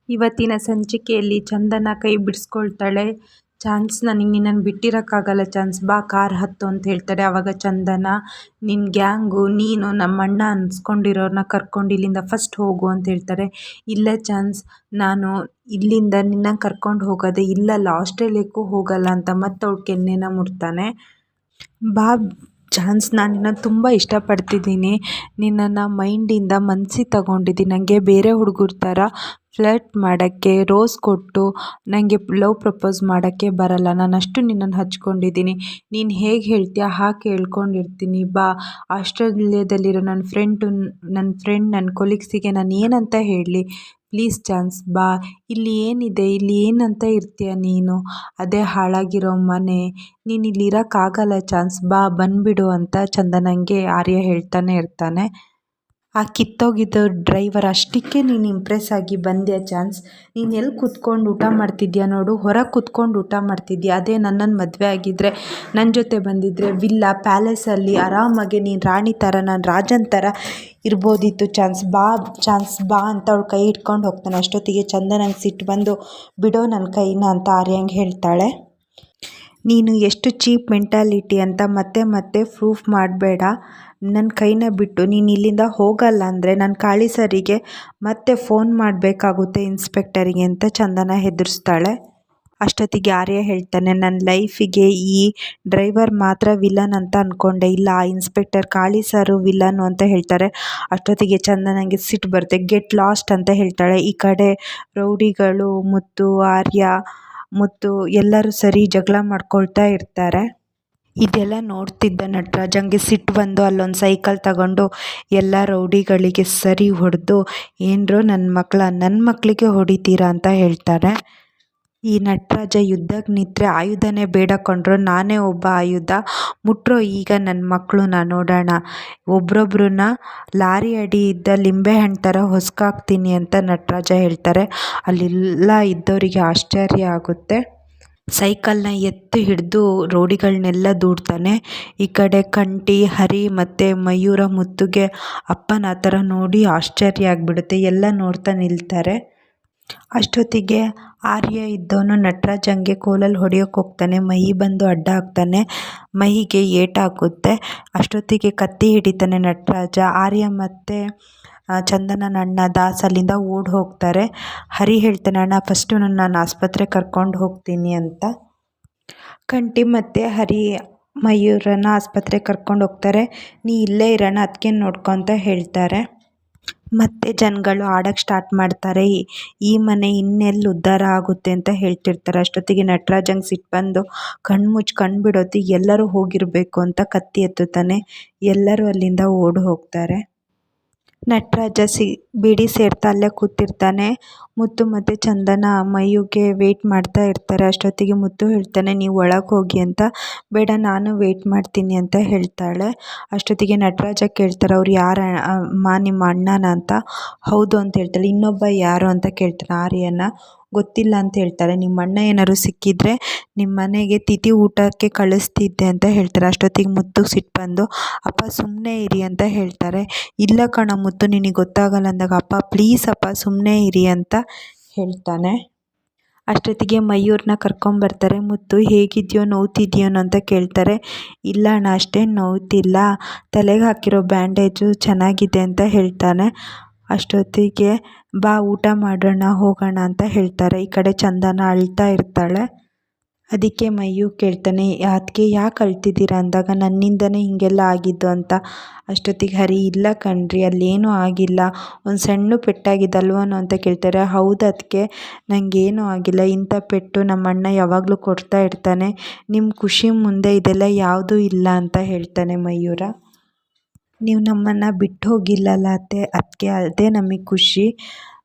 ಇವತ್ತಿನ ಸಂಚಿಕೆಯಲ್ಲಿ ಚಂದನ ಕೈ ಬಿಡಿಸ್ಕೊಳ್ತಾಳೆ. ಚಾನ್ಸ್, ನನಗೆ ನಿನ್ನನ್ನು ಬಿಟ್ಟಿರೋಕ್ಕಾಗಲ್ಲ ಚಾನ್ಸ್, ಬಾ ಕಾರ್ ಹತ್ತು ಅಂತ ಹೇಳ್ತಾರೆ. ಆವಾಗ ಚಂದನ, ನಿನ್ನ ಗ್ಯಾಂಗು, ನೀನು ನಮ್ಮ ಅಣ್ಣ ಅನ್ಸ್ಕೊಂಡಿರೋರನ್ನ ಕರ್ಕೊಂಡು ಇಲ್ಲಿಂದ ಫಸ್ಟ್ ಹೋಗು ಅಂತ ಹೇಳ್ತಾರೆ. ಇಲ್ಲ ಚಾನ್ಸ್, ನಾನು ಇಲ್ಲಿಂದ ನಿನ್ನ ಕರ್ಕೊಂಡು ಹೋಗೋದೆ ಇಲ್ಲಲ್ಲ, ಆಸ್ಟ್ರೇಲಿಯಾಕ್ಕೂ ಹೋಗಲ್ಲ ಅಂತ ಮತ್ತೆ ಅವಳು ಕೆನ್ನೆನ ಮುಡ್ತಾನೆ. ಬಾ ಚಾನ್ಸ್, ನಾನು ನಿನ್ನನ್ನು ತುಂಬ ಇಷ್ಟಪಡ್ತಿದ್ದೀನಿ, ನಿನ್ನನ್ನು ಮೈಂಡಿಂದ ಮನಸ್ಸಿಗೆ ತಗೊಂಡಿದ್ದೀನಿ. ನನಗೆ ಬೇರೆ ಹುಡುಗರ ಥರ ಫ್ಲರ್ಟ್ ಮಾಡೋಕ್ಕೆ, ರೋಸ್ ಕೊಟ್ಟು ನನಗೆ ಲವ್ ಪ್ರಪೋಸ್ ಮಾಡೋಕ್ಕೆ ಬರಲ್ಲ. ನಾನು ಅಷ್ಟು ನಿನ್ನನ್ನು ಹಚ್ಕೊಂಡಿದ್ದೀನಿ. ನೀನು ಹೇಗೆ ಹೇಳ್ತೀಯ ಹಾಗೆ ಕೇಳ್ಕೊಂಡಿರ್ತೀನಿ. ಬಾ, ಆಸ್ಟ್ರೇಲಿಯಾದಲ್ಲಿರೋ ನನ್ನ ಫ್ರೆಂಡ್ ನನ್ನ ಕೊಲೀಗ್ಸಿಗೆ ನಾನು ಏನಂತ ಹೇಳಲಿ? ಪ್ಲೀಸ್ ಚಾನ್ಸ್ ಬಾ. ಇಲ್ಲಿ ಏನಿದೆ, ಇಲ್ಲಿ ಏನಂತ ಇರ್ತೀಯ ನೀನು? ಅದೇ ಹಾಳಾಗಿರೋ ಮನೆ, ನೀನು ಇಲ್ಲಿ ಇರೋಕ್ಕಾಗಲ್ಲ ಚಾನ್ಸ್, ಬಾ ಬಂದುಬಿಡು ಅಂತ ಚಂದನಂಗೆ ಆರ್ಯ ಹೇಳ್ತಾನೆ ಇರ್ತಾನೆ. ಆ ಕಿತ್ತೋಗಿದ್ದ ಡ್ರೈವರ್ ಅಷ್ಟಕ್ಕೆ ನೀನು ಇಂಪ್ರೆಸ್ ಆಗಿ ಬಂದ್ಯಾ ಚಾನ್ಸ್? ನೀನು ಎಲ್ಲಿ ಕೂತ್ಕೊಂಡು ಊಟ ಮಾಡ್ತಿದ್ಯಾ ನೋಡು, ಹೊರಗೆ ಕೂತ್ಕೊಂಡು ಊಟ ಮಾಡ್ತಿದ್ಯಾ. ಅದೇ ನನ್ನನ್ನು ಮದುವೆ ಆಗಿದ್ದರೆ, ನನ್ನ ಜೊತೆ ಬಂದಿದ್ದರೆ ವಿಲ್ಲಾ ಪ್ಯಾಲೇಸಲ್ಲಿ ಆರಾಮಾಗಿ ನೀನು ರಾಣಿ ಥರ, ನಾನು ರಾಜನ ಥರ ಇರ್ಬೋದಿತ್ತು ಚಾನ್ಸ್. ಬಾ ಅಂತ ಅವಳು ಕೈ ಹಿಡ್ಕೊಂಡು ಹೋಗ್ತಾನೆ. ಅಷ್ಟೊತ್ತಿಗೆ ಚಂದನಂಗೆ ಸಿಟ್ಟು ಬಂದು, ಬಿಡೋ ನನ್ನ ಕೈನ ಅಂತ ಆರ್ಯಂಗೆ ಹೇಳ್ತಾಳೆ. ನೀನು ಎಷ್ಟು ಚೀಪ್ ಮೆಂಟಾಲಿಟಿ ಅಂತ ಮತ್ತೆ ಪ್ರೂಫ್ ಮಾಡಬೇಡ. ನನ್ನ ಕೈನ ಬಿಟ್ಟು ನೀನು ಇಲ್ಲಿಂದ ಹೋಗಲ್ಲ ಅಂದರೆ ನಾನು ಕಾಳಿ ಸರಿಗೆ ಮತ್ತೆ ಫೋನ್ ಮಾಡಬೇಕಾಗುತ್ತೆ, ಇನ್ಸ್ಪೆಕ್ಟರಿಗೆ ಅಂತ ಚಂದನ ಹೆದರಿಸ್ತಾಳೆ. ಅಷ್ಟೊತ್ತಿಗೆ ಆರ್ಯ ಹೇಳ್ತಾನೆ, ನನ್ನ ಲೈಫಿಗೆ ಈ ಡ್ರೈವರ್ ಮಾತ್ರ ವಿಲನ್ ಅಂತ ಅಂದ್ಕೊಂಡೆ, ಇಲ್ಲ ಆ ಇನ್ಸ್ಪೆಕ್ಟರ್ ಕಾಳಿ ಸರು ವಿಲನ್ನು ಅಂತ ಹೇಳ್ತಾರೆ. ಅಷ್ಟೊತ್ತಿಗೆ ಚಂದನಂಗೆ ಸಿಟ್ಟು ಬರುತ್ತೆ. ಗೆಟ್ ಲಾಸ್ಟ್ ಅಂತ ಹೇಳ್ತಾಳೆ. ಈ ಕಡೆ ರೌಡಿಗಳು ಮುತ್ತು ಎಲ್ಲರೂ ಸರಿ ಜಗಳ ಮಾಡ್ಕೊಳ್ತಾ ಇರ್ತಾರೆ. ಇದೆಲ್ಲ ನೋಡ್ತಿದ್ದ ನಟರಾಜಂಗೆ ಸಿಟ್ಟು ಬಂದು ಅಲ್ಲೊಂದು ಸೈಕಲ್ ತಗೊಂಡು ಎಲ್ಲ ರೌಡಿಗಳಿಗೆ ಸರಿ ಹೊಡೆದು, ಏನರೋ ನನ್ನ ಮಕ್ಕಳಿಗೆ ಹೊಡಿತೀರಾ ಅಂತ ಹೇಳ್ತಾರೆ. ಈ ನಟರಾಜ ಯುದ್ಧಕ್ಕೆ ನಿಂತರೆ ಆಯುಧನೇ ಬೇಡ ಕೊಂಡ್ರು, ನಾನೇ ಒಬ್ಬ ಆಯುಧ, ಮುಟ್ರೋ ಈಗ ನನ್ನ ಮಕ್ಕಳನ್ನ ನೋಡೋಣ, ಒಬ್ರೊಬ್ರನ್ನ ಲಾರಿ ಅಡಿ ಇದ್ದ ಲಿಂಬೆಹಣ್ಣು ಥರ ಹೊಸ್ಕಾಕ್ತೀನಿ ಅಂತ ನಟರಾಜ ಹೇಳ್ತಾರೆ. ಅಲ್ಲೆಲ್ಲ ಇದ್ದವರಿಗೆ ಆಶ್ಚರ್ಯ ಆಗುತ್ತೆ. ಸೈಕಲ್ನ ಎತ್ತು ಹಿಡಿದು ರೋಡಿಗಳನ್ನೆಲ್ಲ ದೂಡ್ತಾನೆ. ಈ ಕಡೆ ಕಂಠಿ, ಹರಿ ಮತ್ತು ಮಯೂರ ಮುತ್ತುಗೆ ಅಪ್ಪನ ಆ ಥರ ನೋಡಿ ಆಶ್ಚರ್ಯ ಆಗಿಬಿಡುತ್ತೆ. ಎಲ್ಲ ನೋಡ್ತಾ ನಿಲ್ತಾರೆ. ಅಷ್ಟೊತ್ತಿಗೆ ಆರ್ಯ ಇದ್ದವನು ನಟರಾಜಂಗೆ ಕೋಲಲ್ಲಿ ಹೊಡೆಯೋಕೆ ಹೋಗ್ತಾನೆ. ಮಹಿ ಬಂದು ಅಡ್ಡ ಹಾಕ್ತಾನೆ. ಮಹಿಗೆ ಏಟಾಗುತ್ತೆ. ಅಷ್ಟೊತ್ತಿಗೆ ಕತ್ತಿ ಹಿಡಿತಾನೆ ನಟರಾಜ. ಆರ್ಯ ಮತ್ತು ಚಂದನನ ಅಣ್ಣ ದಾಸ್ ಅಲ್ಲಿಂದ ಓಡಿ ಹೋಗ್ತಾರೆ. ಹರಿ ಹೇಳ್ತಾನೆ, ಅಣ್ಣ ಫಸ್ಟು ನಾನು ಆಸ್ಪತ್ರೆಗೆ ಕರ್ಕೊಂಡು ಹೋಗ್ತೀನಿ ಅಂತ. ಕಂಠಿ ಮತ್ತು ಹರಿ ಮಯೂರನ ಆಸ್ಪತ್ರೆಗೆ ಕರ್ಕೊಂಡು ಹೋಗ್ತಾರೆ. ನೀ ಇಲ್ಲೇ ಇರೋಣ, ಅದಕ್ಕೆ ನೋಡ್ಕೊ ಅಂತ ಹೇಳ್ತಾರೆ. ಮತ್ತೆ ಜನಗಳು ಆಡೋಕ್ಕೆ ಸ್ಟಾರ್ಟ್ ಮಾಡ್ತಾರೆ. ಈ ಮನೆ ಇನ್ನೆಲ್ಲಿ ಉದ್ಧಾರ ಆಗುತ್ತೆ ಅಂತ ಹೇಳ್ತಿರ್ತಾರೆ. ಅಷ್ಟೊತ್ತಿಗೆ ನಟರಾಜಂಗೆ ಸಿಟ್ಟು ಬಂದು, ಕಣ್ಣು ಬಿಡೋತಿ, ಎಲ್ಲರೂ ಹೋಗಿರಬೇಕು ಅಂತ ಕತ್ತಿ ಎತ್ತುತ್ತಾನೆ. ಎಲ್ಲರೂ ಅಲ್ಲಿಂದ ಓಡಿ ಹೋಗ್ತಾರೆ. ನಟರಾಜ ಬೀಡಿ ಸೇರ್ತಾ ಅಲ್ಲೇ ಕೂತಿರ್ತಾನೆ. ಮುತ್ತು ಮತ್ತು ಚಂದನ ಮಯುಗೆ ವೆಯ್ಟ್ ಮಾಡ್ತಾ ಇರ್ತಾರೆ. ಅಷ್ಟೊತ್ತಿಗೆ ಮುತ್ತು ಹೇಳ್ತಾನೆ, ನೀವು ಒಳಗೆ ಹೋಗಿ ಅಂತ. ಬೇಡ, ನಾನು ವೆಯ್ಟ್ ಮಾಡ್ತೀನಿ ಅಂತ ಹೇಳ್ತಾಳೆ. ಅಷ್ಟೊತ್ತಿಗೆ ನಟರಾಜ ಕೇಳ್ತಾರೆ, ಅವ್ರು ಯಾರು ಅಮ್ಮ, ನಿಮ್ಮ ಅಣ್ಣನ ಅಂತ. ಹೌದು ಅಂತ ಹೇಳ್ತಾಳೆ. ಇನ್ನೊಬ್ಬ ಯಾರು ಅಂತ ಕೇಳ್ತಾನೆ. ಆರ್ಯನ. ಗೊತ್ತಿಲ್ಲ ಅಂತ ಹೇಳ್ತಾರೆ. ನಿಮ್ಮ ಅಣ್ಣ ಏನಾದ್ರು ಸಿಕ್ಕಿದ್ರೆ ನಿಮ್ಮ ಮನೆಗೆ ತಿಥಿ ಊಟಕ್ಕೆ ಕಳಿಸ್ತಿದ್ದೆ ಅಂತ ಹೇಳ್ತಾರೆ. ಅಷ್ಟೊತ್ತಿಗೆ ಮುತ್ತು ಸಿಟ್ಟು ಬಂದು, ಅಪ್ಪ ಸುಮ್ಮನೆ ಇರಿ ಅಂತ ಹೇಳ್ತಾರೆ. ಇಲ್ಲ ಕಣ ಮುತ್ತು, ನಿನಗೆ ಗೊತ್ತಾಗಲ್ಲ ಅಂದಾಗ, ಅಪ್ಪ ಪ್ಲೀಸ್ ಅಪ್ಪ ಸುಮ್ಮನೆ ಇರಿ ಅಂತ ಹೇಳ್ತಾನೆ. ಅಷ್ಟೊತ್ತಿಗೆ ಮಯೂರನ್ನ ಕರ್ಕೊಂಬರ್ತಾರೆ. ಮುತ್ತು, ಹೇಗಿದೆಯೋ, ನೋವ್ತಿದೆಯೋನೋ ಅಂತ ಕೇಳ್ತಾರೆ. ಇಲ್ಲ ಅಣ್ಣ, ಅಷ್ಟೇನು ನೋವ್ತಿಲ್ಲ, ತಲೆಗೆ ಹಾಕಿರೋ ಬ್ಯಾಂಡೇಜು ಚೆನ್ನಾಗಿದೆ ಅಂತ ಹೇಳ್ತಾನೆ. ಅಷ್ಟೊತ್ತಿಗೆ ಬಾ ಊಟ ಮಾಡೋಣ ಹೋಗೋಣ ಅಂತ ಹೇಳ್ತಾರೆ. ಈ ಕಡೆ ಚಂದನ ಅಳ್ತಾ ಇರ್ತಾಳೆ. ಅದಕ್ಕೆ ಮಯು ಕೇಳ್ತಾನೆ, ಅದಕ್ಕೆ ಯಾಕೆ ಅಳ್ತಿದ್ದೀರಾ ಅಂದಾಗ, ನನ್ನಿಂದನೇ ಹೀಗೆಲ್ಲ ಆಗಿದ್ದು ಅಂತ. ಅಷ್ಟೊತ್ತಿಗೆ ಹರಿ, ಇಲ್ಲ ಕಣ್ರಿ, ಅಲ್ಲೇನೂ ಆಗಿಲ್ಲ, ಒಂದು ಸಣ್ಣ ಪೆಟ್ಟಾಗಿದ್ದಲ್ವನೋ ಅಂತ ಕೇಳ್ತಾರೆ. ಹೌದು ಅದಕ್ಕೆ, ನನಗೇನೂ ಆಗಿಲ್ಲ, ಇಂಥ ಪೆಟ್ಟು ನಮ್ಮ ಅಣ್ಣ ಯಾವಾಗಲೂ ಕೊಡ್ತಾ ಇರ್ತಾನೆ, ನಿಮ್ಮ ಖುಷಿ ಮುಂದೆ ಇದೆಲ್ಲ ಯಾವುದೂ ಇಲ್ಲ ಅಂತ ಹೇಳ್ತಾನೆ ಮಯೂರ. ನೀವು ನಮ್ಮನ್ನು ಬಿಟ್ಟು ಹೋಗಿಲ್ಲಲ್ಲ ಅದಕ್ಕೆ ಅದೇ ನಮಗೆ ಖುಷಿ,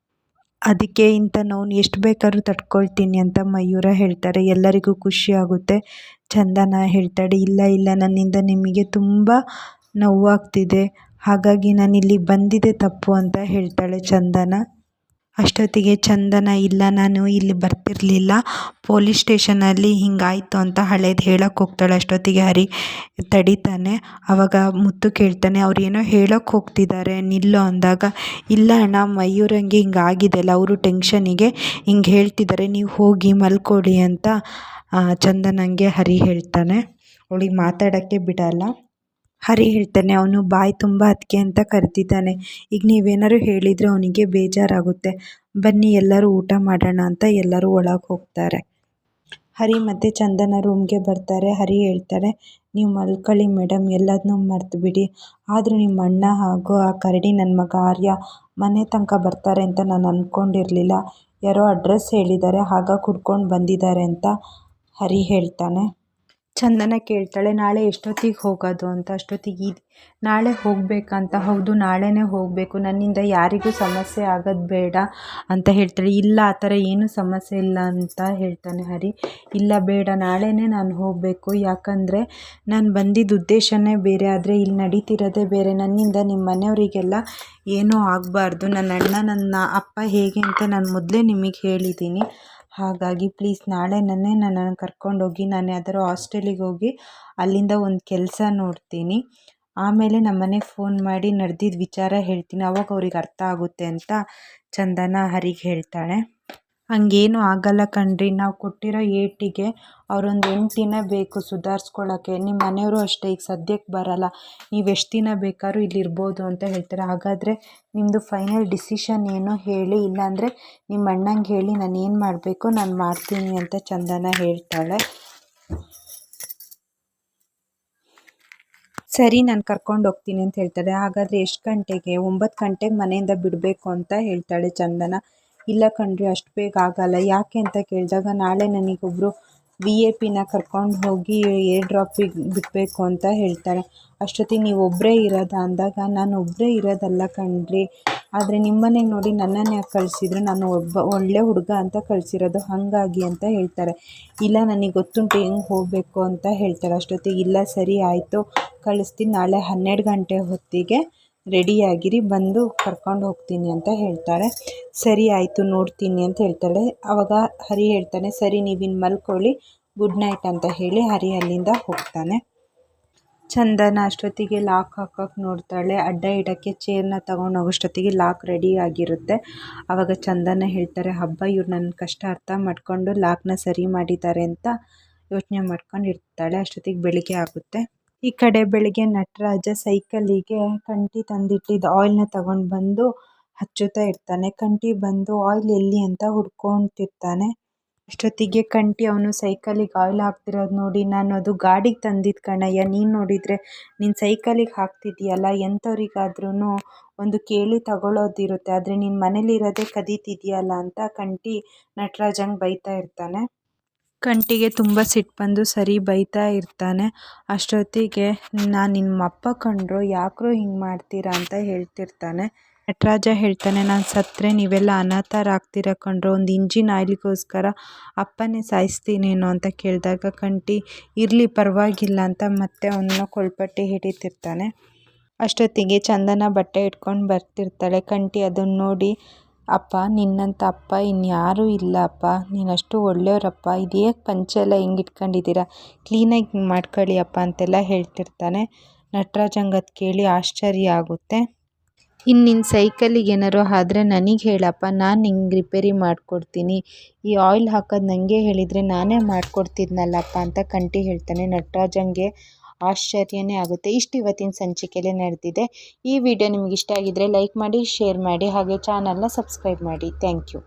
ಅದಕ್ಕೆ ಇಂಥ ನೋವು ಎಷ್ಟು ಬೇಕಾದ್ರೂ ತಡ್ಕೊಳ್ತೀನಿ ಅಂತ ಮಯೂರ ಹೇಳ್ತಾರೆ. ಎಲ್ಲರಿಗೂ ಖುಷಿ ಆಗುತ್ತೆ. ಚಂದನ ಹೇಳ್ತಾಳೆ, ಇಲ್ಲ ನನ್ನಿಂದ ನಿಮಗೆ ತುಂಬ ನೋವಾಗ್ತಿದೆ, ಹಾಗಾಗಿ ನಾನು ಇಲ್ಲಿಗೆ ಬಂದಿದ್ದೆ ತಪ್ಪು ಅಂತ ಹೇಳ್ತಾಳೆ ಚಂದನ. ಅಷ್ಟೊತ್ತಿಗೆ ಚಂದನ ಇಲ್ಲ ನಾನು ಇಲ್ಲಿ ಬರ್ತಿರಲಿಲ್ಲ, ಪೊಲೀಸ್ ಸ್ಟೇಷನಲ್ಲಿ ಹಿಂಗಾಯಿತು ಅಂತ ಹಳೇದು ಹೇಳೋಕ್ಕೆ ಹೋಗ್ತಾಳೆ. ಅಷ್ಟೊತ್ತಿಗೆ ಹರಿ ತಡಿತಾನೆ. ಆವಾಗ ಮುತ್ತು ಕೇಳ್ತಾನೆ, ಅವ್ರು ಏನೋ ಹೇಳೋಕ್ಕೆ ಹೋಗ್ತಿದ್ದಾರೆ ನಿಲ್ಲು ಅಂದಾಗ, ಇಲ್ಲ ಅಣ್ಣ ಮಯೂರಂಗೆ ಹಿಂಗಾಗಿದೆಯಲ್ಲ ಅವರು ಟೆನ್ಷನಿಗೆ ಹಿಂಗೆ ಹೇಳ್ತಿದ್ದಾರೆ, ನೀವು ಹೋಗಿ ಮಲ್ಕೊಳ್ಳಿ ಅಂತ ಚಂದನಂಗೆ ಹರಿ ಹೇಳ್ತಾನೆ. ಅವಳಿಗೆ ಮಾತಾಡೋಕ್ಕೆ ಬಿಡಲ್ಲ. ಹರಿ ಹೇಳ್ತಾನೆ, ಅವನು ಬಾಯಿ ತುಂಬ ಅದಕ್ಕೆ ಅಂತ ಕರೆದಿದ್ದಾನೆ, ಈಗ ನೀವೇನಾದ್ರು ಹೇಳಿದರೆ ಅವನಿಗೆ ಬೇಜಾರಾಗುತ್ತೆ, ಬನ್ನಿ ಎಲ್ಲರೂ ಊಟ ಮಾಡೋಣ ಅಂತ ಎಲ್ಲರೂ ಒಳಗೆ ಹೋಗ್ತಾರೆ. ಹರಿ ಮತ್ತು ಚಂದನ ರೂಮ್ಗೆ ಬರ್ತಾರೆ. ಹರಿ ಹೇಳ್ತಾರೆ, ನೀವು ಮಲ್ಕೊಳ್ಳಿ ಮೇಡಮ್, ಎಲ್ಲದನ್ನೂ ಮರೆತುಬಿಡಿ, ಆದರೂ ನಿಮ್ಮ ಅಣ್ಣ ಹಾಗೂ ಆ ಕರಡಿ ನನ್ನ ಮಗ ಆರ್ಯ ಮನೆ ತನಕ ಬರ್ತಾರೆ ಅಂತ ನಾನು ಅಂದ್ಕೊಂಡಿರಲಿಲ್ಲ, ಯಾರೋ ಅಡ್ರೆಸ್ ಹೇಳಿದ್ದಾರೆ ಆಗ ಕುಡ್ಕೊಂಡು ಬಂದಿದ್ದಾರೆ ಅಂತ ಹರಿ ಹೇಳ್ತಾನೆ. ಚಂದನ ಕೇಳ್ತಾಳೆ, ನಾಳೆ ಎಷ್ಟೊತ್ತಿಗೆ ಹೋಗೋದು ಅಂತ. ಅಷ್ಟೊತ್ತಿಗೆ ನಾಳೆ ಹೋಗಬೇಕಂತ. ಹೌದು ನಾಳೆನೇ ಹೋಗಬೇಕು, ನನ್ನಿಂದ ಯಾರಿಗೂ ಸಮಸ್ಯೆ ಆಗೋದು ಬೇಡ ಅಂತ ಹೇಳ್ತಾಳೆ. ಇಲ್ಲ ಆ ಥರ ಏನೂ ಸಮಸ್ಯೆ ಇಲ್ಲ ಅಂತ ಹೇಳ್ತಾನೆ ಹರಿ. ಇಲ್ಲ ಬೇಡ, ನಾಳೆನೇ ನಾನು ಹೋಗಬೇಕು, ಯಾಕಂದರೆ ನಾನು ಬಂದಿದ್ದ ಉದ್ದೇಶನೇ ಬೇರೆ, ಆದರೆ ಇಲ್ಲಿ ನಡೀತಿರೋದೇ ಬೇರೆ. ನನ್ನಿಂದ ನಿಮ್ಮ ಮನೆಯವರಿಗೆಲ್ಲ ಏನೂ ಆಗಬಾರ್ದು, ನನ್ನ ಅಣ್ಣ ನನ್ನ ಅಪ್ಪ ಹೇಗೆ ಅಂತ ನಾನು ಮೊದಲೇ ನಿಮಗೆ ಹೇಳಿದ್ದೀನಿ, ಹಾಗಾಗಿ ಪ್ಲೀಸ್ ನಾಳೆನೇ ನನ್ನನ್ನು ಕರ್ಕೊಂಡೋಗಿ, ನಾನು ಯಾವ್ದಾದ್ರು ಹಾಸ್ಟೆಲಿಗೆ ಹೋಗಿ ಅಲ್ಲಿಂದ ಒಂದು ಕೆಲಸ ನೋಡ್ತೀನಿ, ಆಮೇಲೆ ನಮ್ಮ ಮನೆಗೆ ಫೋನ್ ಮಾಡಿ ನಡೆದಿದ್ದ ವಿಚಾರ ಹೇಳ್ತೀನಿ, ಅವಾಗ ಅವ್ರಿಗೆ ಅರ್ಥ ಆಗುತ್ತೆ ಅಂತ ಚಂದನ ಹರಿಗೆ ಹೇಳ್ತಾಳೆ. ಹಂಗೇನು ಆಗಲ್ಲ ಕಣ್ರಿ, ನಾವು ಕೊಟ್ಟಿರೋ ಏಟಿಗೆ ಅವರೊಂದು 8 ದಿನ ಬೇಕು ಸುಧಾರಿಸ್ಕೊಳ್ಳೋಕ್ಕೆ, ನಿಮ್ಮ ಮನೆಯವರು ಅಷ್ಟೇ, ಈಗ ಸದ್ಯಕ್ಕೆ ಬರಲ್ಲ, ನೀವು ಎಷ್ಟು ದಿನ ಬೇಕಾದ್ರೂ ಇಲ್ಲಿರ್ಬೋದು ಅಂತ ಹೇಳ್ತಾರೆ. ಹಾಗಾದರೆ ನಿಮ್ಮದು ಫೈನಲ್ ಡಿಸಿಷನ್ ಏನು ಹೇಳಿ, ಇಲ್ಲಾಂದರೆ ನಿಮ್ಮ ಅಣ್ಣಂಗೆ ಹೇಳಿ ನಾನು ಏನು ಮಾಡಬೇಕು ನಾನು ಮಾಡ್ತೀನಿ ಅಂತ ಚಂದನ ಹೇಳ್ತಾಳೆ. ಸರಿ ನಾನು ಕರ್ಕೊಂಡು ಹೋಗ್ತೀನಿ ಅಂತ ಹೇಳ್ತಾಳೆ. ಹಾಗಾದರೆ ಎಷ್ಟು ಗಂಟೆಗೆ? 9 ಗಂಟೆಗೆ ಮನೆಯಿಂದ ಬಿಡಬೇಕು ಅಂತ ಹೇಳ್ತಾಳೆ ಚಂದನ. ಇಲ್ಲ ಕಣ್ರಿ ಅಷ್ಟು ಬೇಗ ಆಗಲ್ಲ, ಯಾಕೆ ಅಂತ ಕೇಳಿದಾಗ, ನಾಳೆ ನನಗೊಬ್ಬರು VIP ಕರ್ಕೊಂಡು ಹೋಗಿ ಏರ್ ಡ್ರಾಪಿಗೆ ಬಿಡಬೇಕು ಅಂತ ಹೇಳ್ತಾಳೆ. ಅಷ್ಟೊತ್ತಿಗೆ ನೀವು ಒಬ್ಬರೇ ಇರೋದಾ ಅಂದಾಗ, ನಾನು ಒಬ್ಬರೇ ಇರೋದಲ್ಲ ಕಣ್ರಿ, ಆದರೆ ನಿಮ್ಮನೆಗೆ ನೋಡಿ ನನ್ನನ್ನು ಯಾಕೆ ಕಳಿಸಿದ್ರು, ನಾನು ಒಳ್ಳೆ ಹುಡುಗ ಅಂತ ಕಳಿಸಿರೋದು, ಹಾಗಾಗಿ ಅಂತ ಹೇಳ್ತಾರೆ. ಇಲ್ಲ ನನಗೆ ಗೊತ್ತುಂಟು ಹೆಂಗೆ ಹೋಗಬೇಕು ಅಂತ ಹೇಳ್ತಾರೆ. ಅಷ್ಟೊತ್ತಿಗೆ ಇಲ್ಲ ಸರಿ ಆಯಿತು ಕಳಿಸ್ತೀನಿ, ನಾಳೆ 12 ಗಂಟೆ ಹೊತ್ತಿಗೆ ರೆಡಿಯಾಗಿರಿ, ಬಂದು ಕರ್ಕೊಂಡು ಹೋಗ್ತೀನಿ ಅಂತ ಹೇಳ್ತಾಳೆ. ಸರಿ ಆಯಿತು ನೋಡ್ತೀನಿ ಅಂತ ಹೇಳ್ತಾಳೆ. ಆವಾಗ ಹರಿ ಹೇಳ್ತಾನೆ, ಸರಿ ನೀವಿನ್ನು ಮಲ್ಕೊಳ್ಳಿ, ಗುಡ್ ನೈಟ್ ಅಂತ ಹೇಳಿ ಹರಿ ಅಲ್ಲಿಂದ ಹೋಗ್ತಾನೆ. ಚಂದನ ಅಷ್ಟೊತ್ತಿಗೆ ಲಾಕ್ ಹಾಕೋಕ್ಕೆ ನೋಡ್ತಾಳೆ. ಅಡ್ಡ ಇಡೋಕ್ಕೆ ಚೇರ್ನ ತೊಗೊಂಡೋಗೋಷ್ಟೊತ್ತಿಗೆ ಲಾಕ್ ರೆಡಿ ಆಗಿರುತ್ತೆ. ಆವಾಗ ಚಂದನ ಹೇಳ್ತಾರೆ, ಹಬ್ಬ ಇವ್ರು ನನ್ನ ಕಷ್ಟ ಅರ್ಥ ಮಾಡಿಕೊಂಡು ಲಾಕ್ನ ಸರಿ ಮಾಡಿದ್ದಾರೆ ಅಂತ ಯೋಚನೆ ಮಾಡ್ಕೊಂಡು ಇರ್ತಾಳೆ. ಅಷ್ಟೊತ್ತಿಗೆ ಬೆಳಿಗ್ಗೆ ಆಗುತ್ತೆ. ಈ ಕಡೆ ಬೆಳಿಗ್ಗೆ ನಟರಾಜ ಸೈಕಲಿಗೆ ಕಂಠಿ ತಂದಿಟ್ಟಿದ್ದ ಆಯಿಲ್ನ ತಗೊಂಡು ಬಂದು ಹಚ್ಚುತ್ತಾ ಇರ್ತಾನೆ. ಕಂಠಿ ಬಂದು ಆಯಿಲ್ ಎಲ್ಲಿ ಅಂತ ಹುಡ್ಕೊತಿರ್ತಾನೆ. ಅಷ್ಟೊತ್ತಿಗೆ ಕಂಠಿ ಅವನು ಸೈಕಲಿಗೆ ಆಯಿಲ್ ಹಾಕ್ತಿರೋದು ನೋಡಿ, ನಾನು ಅದು ಗಾಡಿಗೆ ತಂದಿದ್ದು ಕಣಯ್ಯ, ನೀನು ನೋಡಿದರೆ ನೀನು ಸೈಕಲಿಗೆ ಹಾಕ್ತಿದ್ದೀಯಲ್ಲ, ಎಂಥವ್ರಿಗಾದ್ರೂ ಒಂದು ಕೇಳಿ ತಗೊಳ್ಳೋದಿರುತ್ತೆ, ಆದರೆ ನೀನು ಮನೇಲಿರೋದೇ ಕದೀತಿದೆಯಲ್ಲ ಅಂತ ಕಂಠಿ ನಟರಾಜಂಗೆ ಬೈತಾ ಇರ್ತಾನೆ. ಕಂಠಿಗೆ ತುಂಬ ಸಿಟ್ಟು ಬಂದು ಸರಿ ಬೈತಾ ಇರ್ತಾನೆ. ಅಷ್ಟೊತ್ತಿಗೆ ನಾನು ನಿಮ್ಮ ಅಪ್ಪ ಕಂಡ್ರು ಯಾಕ್ರೋ ಹಿಂಗೆ ಮಾಡ್ತೀರಾ ಅಂತ ಹೇಳ್ತಿರ್ತಾನೆ. ನಟರಾಜ ಹೇಳ್ತಾನೆ, ನಾನು ಸತ್ತರೆ ನೀವೆಲ್ಲ ಅನಾಥರಾಗ್ತೀರ ಕಂಡ್ರು, ಒಂದು ಇಂಜಿನ್ ಆಯಿಲ್ಗೋಸ್ಕರ ಅಪ್ಪನೇ ಸಾಯಿಸ್ತೀನೇನೋ ಅಂತ ಕೇಳಿದಾಗ ಕಂಠಿ ಇರಲಿ ಪರವಾಗಿಲ್ಲ ಅಂತ ಮತ್ತೆ ಅವನ್ನ ಕೊಳ್ಪಟ್ಟೆ ಹಿಡಿತಿರ್ತಾನೆ. ಅಷ್ಟೊತ್ತಿಗೆ ಚಂದನ ಬಟ್ಟೆ ಇಟ್ಕೊಂಡು ಬರ್ತಿರ್ತಾಳೆ. ಕಂಠಿ ಅದನ್ನು ನೋಡಿ, ಅಪ್ಪ ನಿನ್ನಂಥ ಅಪ್ಪ ಇನ್ಯಾರೂ ಇಲ್ಲ ಅಪ್ಪ, ನೀನಷ್ಟು ಒಳ್ಳೆಯವರಪ್ಪ, ಇದೇಕೆ ಪಂಚೆಲ್ಲ ಹಿಂಗೆ ಇಟ್ಕೊಂಡಿದ್ದೀರಾ, ಕ್ಲೀನಾಗಿ ಮಾಡ್ಕೊಳ್ಳಿ ಅಪ್ಪ ಅಂತೆಲ್ಲ ಹೇಳ್ತಿರ್ತಾನೆ. ನಟರಾಜಂಗೆ ಅದು ಕೇಳಿ ಆಶ್ಚರ್ಯ ಆಗುತ್ತೆ. ಇನ್ನು ನಿನ್ನ ಸೈಕಲಿಗೆ ಏನಾರು ಆದರೆ ನನಗೆ ಹೇಳಪ್ಪ, ನಾನು ನಿಂಗೆ ರಿಪೇರಿ ಮಾಡಿಕೊಡ್ತೀನಿ, ಈ ಆಯಿಲ್ ಹಾಕೋದು ನನಗೆ ಹೇಳಿದರೆ ನಾನೇ ಮಾಡಿಕೊಡ್ತಿದ್ನಲ್ಲಪ್ಪ ಅಂತ ಕಂಠಿ ಹೇಳ್ತಾನೆ. ನಟರಾಜಂಗೆ ಆಶ್ಚರ್ಯನೇ ಆಗುತ್ತೆ. ಇಷ್ಟು ಇವತ್ತಿನ ಸಂಚಿಕೆಯಲ್ಲಿ ನಡೆದಿದೆ. ಈ ವಿಡಿಯೋ ನಿಮ್ಗೆ ಇಷ್ಟ ಆಗಿದ್ದರೆ ಲೈಕ್ ಮಾಡಿ, ಶೇರ್ ಮಾಡಿ, ಹಾಗೆ ಚಾನಲ್ನ ಸಬ್ಸ್ಕ್ರೈಬ್ ಮಾಡಿ. Thank you.